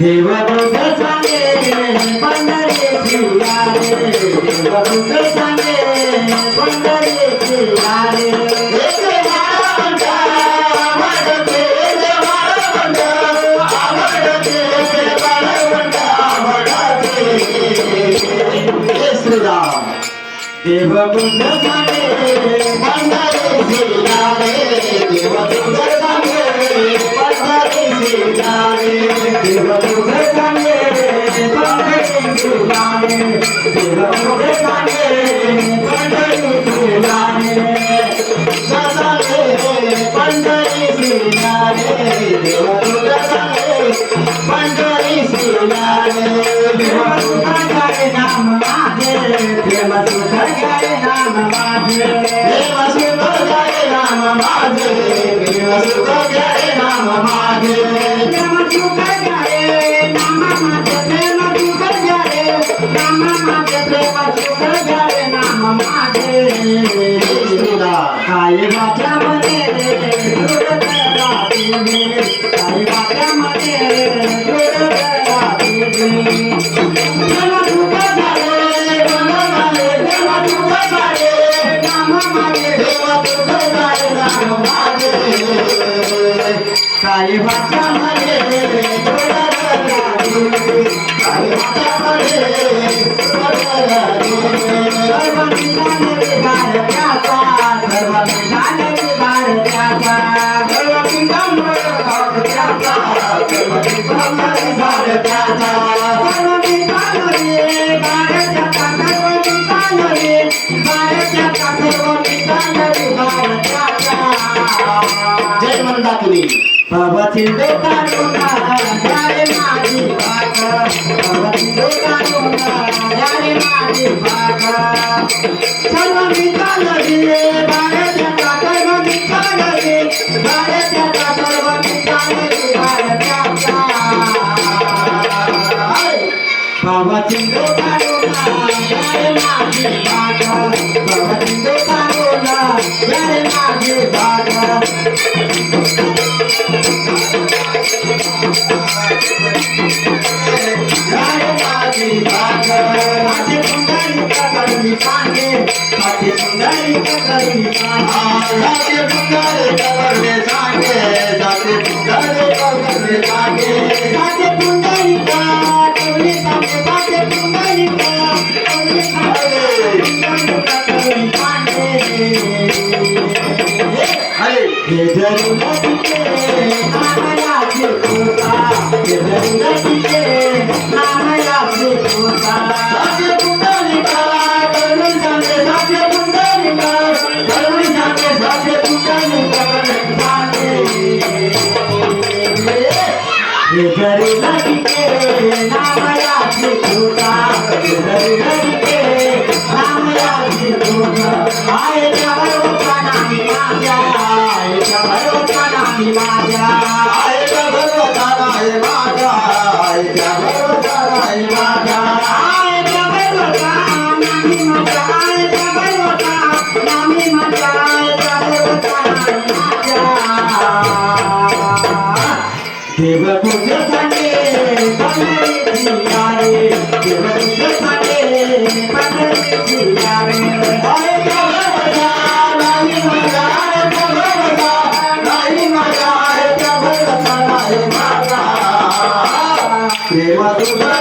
देवदूत सांगे पंढरीची वारी देवदूत सांगे पंढरीची वारी देवदूत सांगे पंढरीची वारी देवदूत सांगे पंढरीची वारी देवदूत सांगे पंढरीची वारी देवदूत सांगे पंढरीची वारी ससाले पंढरीची वारी देवदूत सांगे पंढरीची वारी देवदूत सांगे नाम माझे प्रेम सुख गाये नाम माझे प्रेम सुख गाये नाम माझे प्रेम सुख गाये नाम माझे प्रेम सुख गाये नाम माझे प्रेम सुख गाये नाम माझे प्रेम सुख गाये नाम माझे काही वाक्यामध्ये दृढ करा तुम्ही काही वाक्यामध्ये दृढ करा तुम्ही प्रेम सुख गाये नाम माझे प्रेम सुख गाये नाम माझे प्रेम सुख गाये नाम माझे काही वाक्यामध्ये दृढ करा तुम्ही काही वाक्यामध्ये दृढ करा तुम्ही सर्व ठिकाणी विधान त्याचा सर्व ठिकाणी विधान त्याचा सर्व ठिकाणी विधान त्याचा सर्व ठिकाणी विधान त्याचा सर्व ठिकाणी विधान त्याचा सर्व ठिकाणी विधान त्याचा सर्व ठिकाणी विधान त्याचा जय मंदाकिनी भवती बेतारुणा यारे माझी वाट भवती बेतारुणा यारे माझी वाट सर्व मित्रांनी भारताचा सर्व मित्रांनी भारताचा सर्व मित्रांनी भारताचा भवती बेतारुणा यारे माझी वाट भवती बेतारुणा यारे माझी वाट यारे माझी वाट माझे पुंडलिक करुणी सांगे माझे पुंडलिक करुणी सांगे माझे पुंडलिक करुणी सांगे माझे पुंडलिक करुणी सांगे माझे पुंडलिक करुणी सांगे माझे पुंडलिक करुणी सांगे करुणी सांगे हे जरूर तुझे नामयाची तुझा हे जरूर तुझे नामयाची तुझा माझे पुंडलिक करुणी सांगे माझे पुंडलिक करुणी सांगे माझे पुंडलिक करुणी सांगे हे जरूर तुझे नामयाची तुझा हे जरूर तुझे नामयाची तुझा आहे भरोसा नाही माझ्या आहे भरोसा नाही माझ्या आहे भरोसा नाही माझ्या आहे भरोसा नाही माझ्या आहे भरोसा नाही माझ्या आहे भरोसा नाही माझ्या आहे भरोसा नाही माझ्या देवदूत सांगे पंढरीची वारी देवदूत सांगे पंढरीची वारी आहे भरोसा नाही माझ्या आहे भरोसा नाही माझ्या आहे भरोसा नाही माझा प्रेम तुझा